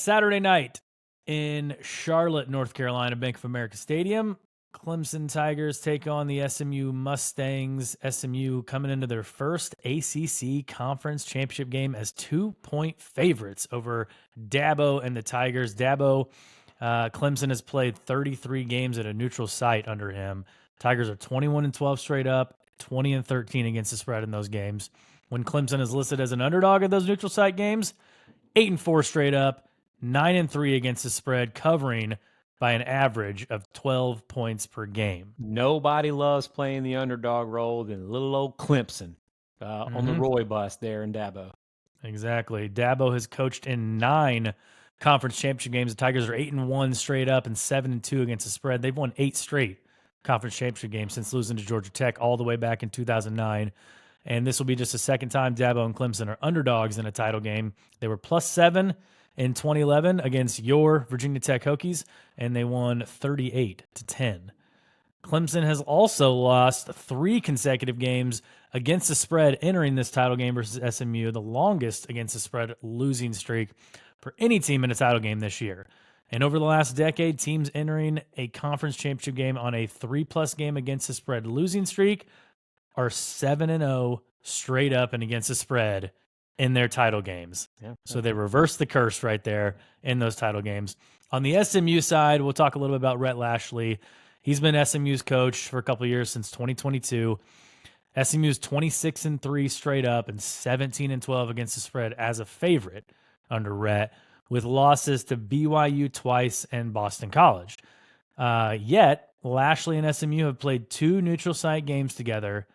Saturday night in Charlotte, North Carolina, Bank of America Stadium, Clemson Tigers take on the SMU Mustangs. SMU coming into their first ACC Conference Championship game as 2-point favorites over Dabo and the Tigers. Dabo, Clemson has played 33 games at a neutral site under him. Tigers are 21-12 straight up, 20-13 against the spread in those games. When Clemson is listed as an underdog at those neutral site games, 8-4 straight up, 9-3 against the spread, covering by an average of 12 points per game. Nobody loves playing the underdog role than little old Clemson on the Roy bus there in Dabo. Exactly. Dabo has coached in 9 conference championship games. The Tigers are 8-1 straight up and 7-2 against the spread. They've won 8 straight conference championship games since losing to Georgia Tech all the way back in 2009. And this will be just the second time Dabo and Clemson are underdogs in a title game. They were +7 in 2011 against your Virginia Tech Hokies, and they won 38-10. Clemson has also lost 3 consecutive games against the spread entering this title game versus SMU, the longest against the spread losing streak for any team in a title game this year. And over the last decade, teams entering a conference championship game on a 3+ game against the spread losing streak are 7-0 straight up and against the spread in their title games. Yeah. So they reversed the curse right there in those title games. On the SMU side, we'll talk a little bit about Rhett Lashley. He's been SMU's coach for a couple of years since 2022. SMU's 26-3 straight up and 17-12 against the spread as a favorite under Rhett, with losses to BYU twice and Boston College. Yet, Lashley and SMU have played 2 neutral site games together.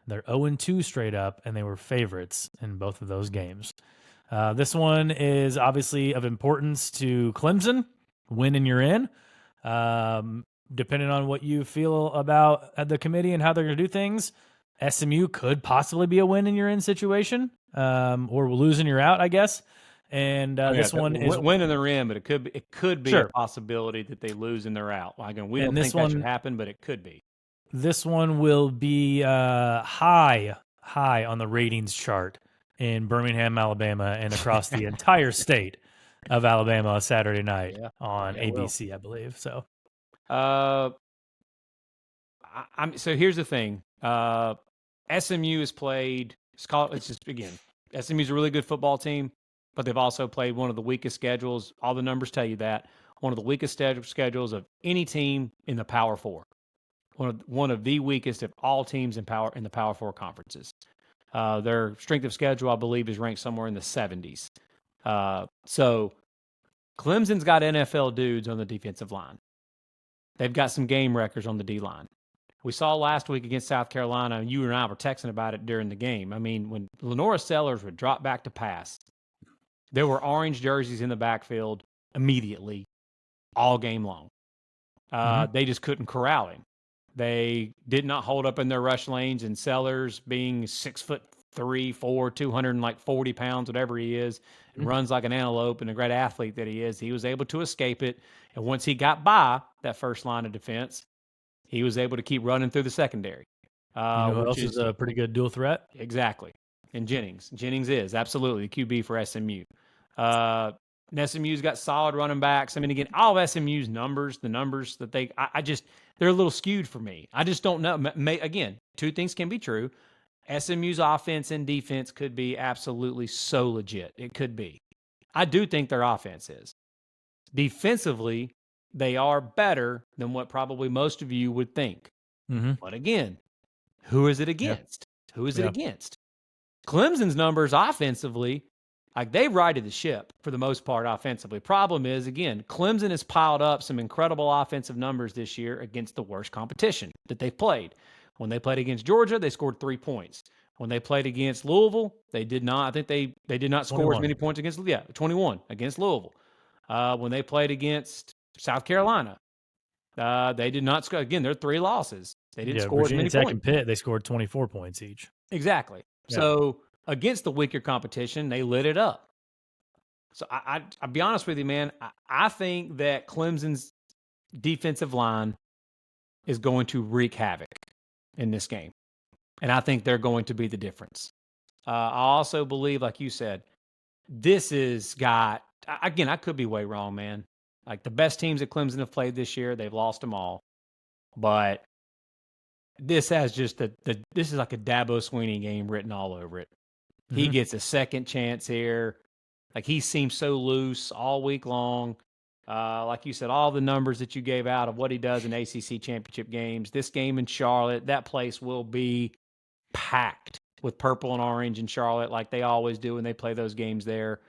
They're 0-2 straight up, and they were favorites in both of those games. This one is obviously of importance to Clemson. Win and you're in. Depending on what you feel about the committee and how they're going to do things, SMU could possibly be a win and you're in situation, or lose and you're out, I guess. And this one is win and they're in, but it could be a possibility that they lose and they're out. Like, we don't think that should happen, but it could be. This one will be high on the ratings chart in Birmingham, Alabama, and across the entire state of Alabama Saturday night on ABC, I believe. So, so here's the thing: SMU has played. SMU's a really good football team, but they've also played one of the weakest schedules. All the numbers tell you that. One of the weakest schedules of any team in the Power Four. One of the weakest of all teams in the Power Four conferences. Their strength of schedule, I believe, is ranked somewhere in the 70s. So Clemson's got NFL dudes on the defensive line. They've got some game records on the D-line. We saw last week against South Carolina, and you and I were texting about it during the game. I mean, when Lenora Sellers would drop back to pass, there were orange jerseys in the backfield immediately all game long. They just couldn't corral him. They did not hold up in their rush lanes, and Sellers, being 6'3", 4", 240 pounds, whatever he is, and runs like an antelope and a great athlete that he is, he was able to escape it. And once he got by that first line of defense, he was able to keep running through the secondary. Who else is a pretty good dual threat? Exactly. And Jennings. Jennings is absolutely the QB for SMU. And SMU's got solid running backs. I mean, again, all of SMU's numbers, the numbers that they're a little skewed for me. I just don't know. Again, 2 things can be true. SMU's offense and defense could be absolutely so legit. It could be. I do think their offense is. Defensively, they are better than what probably most of you would think. But again, who is it against? Who is it against? Clemson's numbers offensively, like, they righted the ship for the most part offensively. Problem is, again, Clemson has piled up some incredible offensive numbers this year against the worst competition that they've played. When they played against Georgia, they scored 3 points. When they played against Louisville, they did not. I think they did not score as many points against 21 against Louisville. When they played against South Carolina, they did not score. Again, they're 3 losses. They didn't score Virginia as many Tech and Pitt, they scored 24 points each. Exactly. Yeah. So against the weaker competition, they lit it up. So I'll be honest with you, man. I think that Clemson's defensive line is going to wreak havoc in this game. And I think they're going to be the difference. I also believe, like you said, this has got again, I could be way wrong, man. Like the best teams that Clemson have played this year, they've lost them all. But this has just this is like a Dabo Swinney game written all over it. He Mm-hmm. gets a second chance here. Like he seems so loose all week long. Like you said, all the numbers that you gave out of what he does in ACC championship games, this game in Charlotte, that place will be packed with purple and orange in Charlotte, like they always do when they play those games there.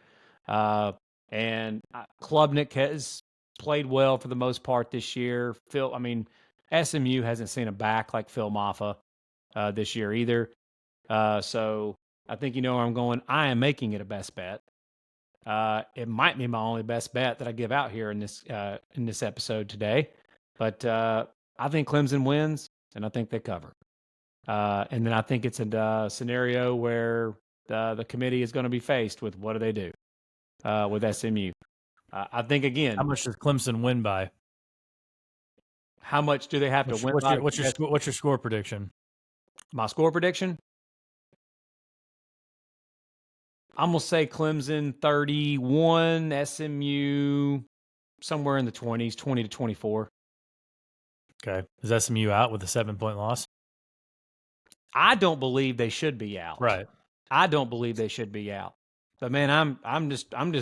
And Klubnik has played well for the most part this year. SMU hasn't seen a back like Phil Maffa this year either. So I think you know where I'm going. I am making it a best bet. It might be my only best bet that I give out here in this episode today, but I think Clemson wins, and I think they cover. And then I think it's a scenario where the committee is going to be faced with what do they do with SMU. I think again, How much does Clemson win by? how much do they have to win? What's your score prediction? My score prediction? I'm going to say Clemson 31, SMU somewhere in the 20s, 20 to 24. Okay. Is SMU out with a 7-point loss? I don't believe they should be out. Right. I don't believe they should be out. But man, I'm just I'm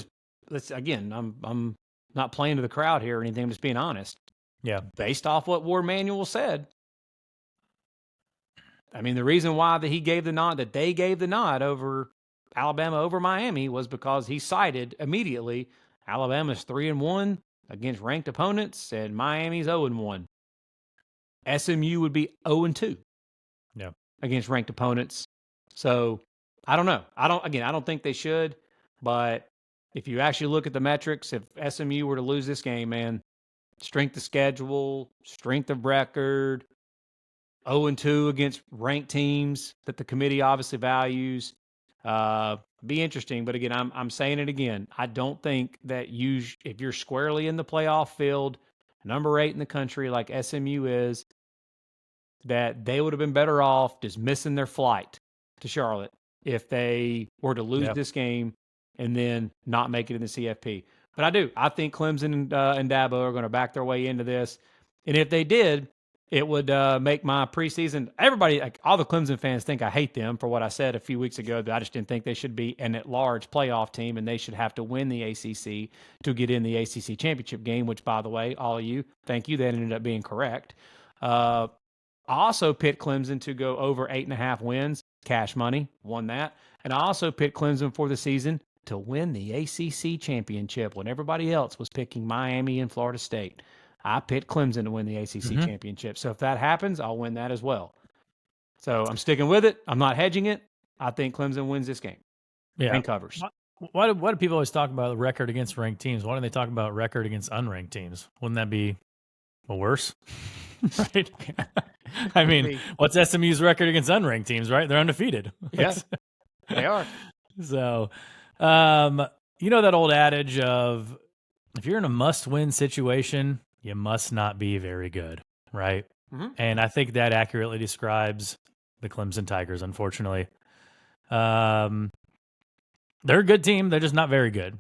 not playing to the crowd here or anything. I'm just being honest. Yeah. Based off what War Manual said. I mean, the reason why that they gave the nod over Alabama over Miami was because he cited immediately Alabama's 3-1 against ranked opponents and Miami's 0-1. SMU would be 0-2 against ranked opponents. So I don't know. I don't think they should. But if you actually look at the metrics, if SMU were to lose this game, man, strength of schedule, strength of record, 0-2 against ranked teams that the committee obviously values. Be interesting, but again, I'm saying it again. I don't think that if you're squarely in the playoff field, number 8 in the country like SMU is, that they would have been better off just missing their flight to Charlotte if they were to lose this game and then not make it in the CFP. But I think Clemson and Dabo are going to back their way into this, and if they did, it would make my preseason. Everybody, like all the Clemson fans, think I hate them for what I said a few weeks ago. That I just didn't think they should be an at-large playoff team, and they should have to win the ACC to get in the ACC championship game. Which, by the way, all of you, thank you. That ended up being correct. I also picked Clemson to go over 8.5 wins. Cash money, won that, and I also picked Clemson for the season to win the ACC championship when everybody else was picking Miami and Florida State. I picked Clemson to win the ACC championship. So if that happens, I'll win that as well. So I'm sticking with it. I'm not hedging it. I think Clemson wins this game and covers. Why do people always talk about the record against ranked teams? Why don't they talk about record against unranked teams? Wouldn't that be worse? Right? I mean, what's SMU's record against unranked teams, right? They're undefeated. Yeah, they are. So, that old adage of if you're in a must-win situation, you must not be very good, right? Mm-hmm. And I think that accurately describes the Clemson Tigers, unfortunately. They're a good team. They're just not very good.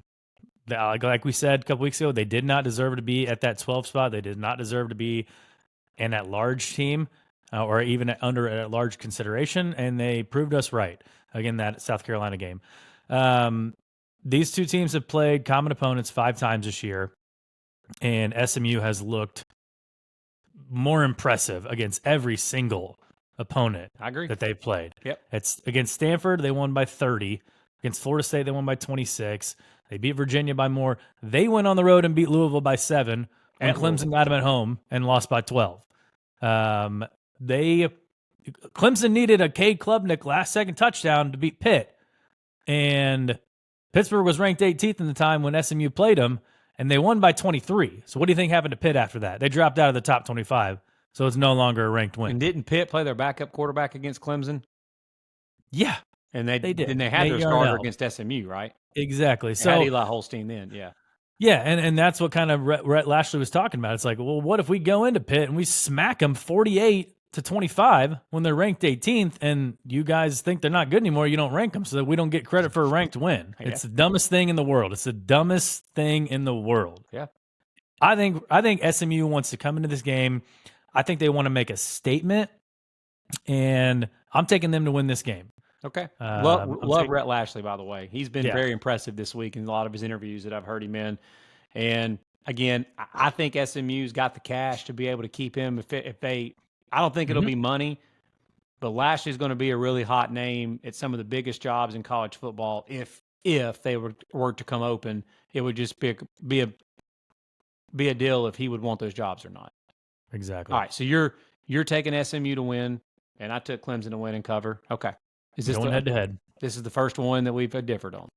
Like we said a couple weeks ago, they did not deserve to be at that 12 spot. They did not deserve to be in that large team or even under a large consideration, and they proved us right. Again, that South Carolina game. These two teams have played common opponents 5 times this year, and SMU has looked more impressive against every single opponent I agree. that they've played. Yep. It's against Stanford, they won by 30. Against Florida State, they won by 26. They beat Virginia by more. They went on the road and beat Louisville by 7. And Clemson got them at home and lost by 12. Clemson needed a Cade Klubnik last-second touchdown to beat Pitt. And Pittsburgh was ranked 18th in the time when SMU played them, and they won by 23. So what do you think happened to Pitt after that? They dropped out of the top 25, so it's no longer a ranked win. And didn't Pitt play their backup quarterback against Clemson? Yeah. And they did. And they had their starter against SMU, right? Exactly. They So had Eli Holstein then, yeah. Yeah, and that's what kind of Rhett Lashley was talking about. It's like, well, what if we go into Pitt and we smack them 48 to 25 when they're ranked 18th, and you guys think they're not good anymore. You don't rank them so that we don't get credit for a ranked win. Yeah. It's the dumbest thing in the world. It's the dumbest thing in the world. Yeah. I think SMU wants to come into this game. I think they want to make a statement, and I'm taking them to win this game. Okay. Love Rhett Lashley, by the way. He's been very impressive this week in a lot of his interviews that I've heard him in. And again, I think SMU's got the cash to be able to keep him. If they, I don't think it'll be money, but Lashley's going to be a really hot name at some of the biggest jobs in college football. If they were to come open, it would just be a deal if he would want those jobs or not. Exactly. All right. So you're taking SMU to win, and I took Clemson to win and cover. Okay. Is this going head to head? This is the first one that we've differed on.